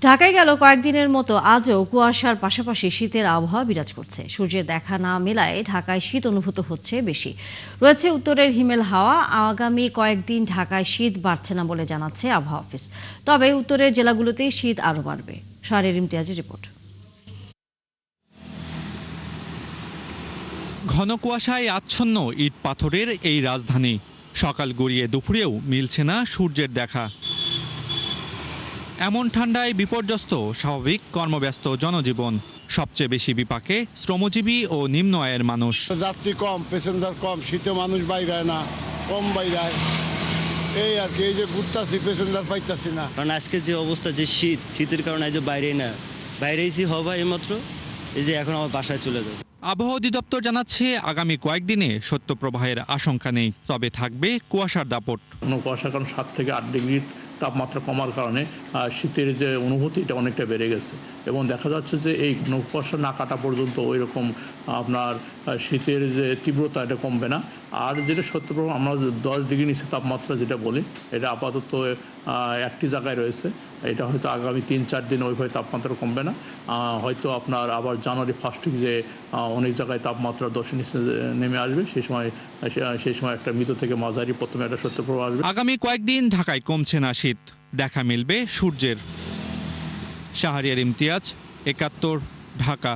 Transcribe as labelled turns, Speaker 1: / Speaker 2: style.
Speaker 1: ঢাকায় গেল কয়েকদিনের মতো আজও কুয়াশার পাশাপাশি শীতের আবহাওয়া বিরাজ করছে। সূর্যের দেখা না মেলায় ঢাকায় শীত অনুভূত হচ্ছে বেশি। রয়েছে উত্তরের হিমেল হাওয়া। আগামী কয়েকদিন ঢাকায় শীত বাড়ছে না বলে জানাচ্ছে আবহাওয়া অফিস। তবে উত্তরের জেলাগুলোতেই শীত আরও বাড়বে। শাহরিয়ার ইমতিয়াজের রিপোর্ট।
Speaker 2: ঘন কুয়াশায় আচ্ছন্ন ইট পাথরের এই রাজধানী। সকাল গড়িয়ে দুপুরেও মিলছে না সূর্যের দেখা। এমন ঠান্ডায় বিপর্যস্ত স্বাভাবিক কর্মব্যস্ত জনজীবন। সবচেয়ে বেশি বিপাকে শ্রমজীবী ও নিম্ন আয়ের মানুষ।
Speaker 3: যাত্রী কম, প্যাসেঞ্জার কম, শীতে মানুষ বাইরে না, কম বাইরে। এই আর কি, এই যে ঘুরতাছি, প্যাসেঞ্জার পাইতাছি না।
Speaker 4: কারণ আজকে যে অবস্থা, যে শীতের কারণে যে বাইরেই না, বাইরেই হবা এইমাত্র, এই যে এখন আমার বাসায় চলে যাবে।
Speaker 2: আবহাওয়া অধিদপ্তর জানাচ্ছে আগামী কয়েকদিনে শৈত্যপ্রবাহের আশঙ্কা নেই, তবে থাকবে কুয়াশার দাপট।
Speaker 5: কোনো কুয়াশার কারণে 7 থেকে 8 ডিগ্রি তাপমাত্রা কমার কারণে শীতের যে অনুভূতি এটা অনেকটা বেড়ে গেছে এবং দেখা যাচ্ছে যে এই ঘন কুয়াশা না কাটা পর্যন্ত ওই রকম আপনার শীতের যে তীব্রতা এটা কমবে না। আর যেটা শৈত্যপ্রবাহ আমরা 10 ডিগ্রি নিচে তাপমাত্রা যেটা বলি, এটা আপাতত একটি জায়গায় রয়েছে। এটা হয়তো আগামী 3-4 দিন ওইভাবে তাপমাত্রা কমবে না। হয়তো আপনার আবার জানুয়ারি 1 উইক যে অনেক জায়গায় তাপমাত্রা 10-এর নিচে নেমে আসবে, সেই সময় একটা মৃত থেকে মাঝারি প্রথমে একটা শৈত্যপ্রবাহ আসবে।
Speaker 2: আগামী কয়েকদিন ঢাকায় কমছে না শীত, দেখা মিলবে সূর্যের। শাহরিয়ার ইমতিয়াজ, 71, ঢাকা।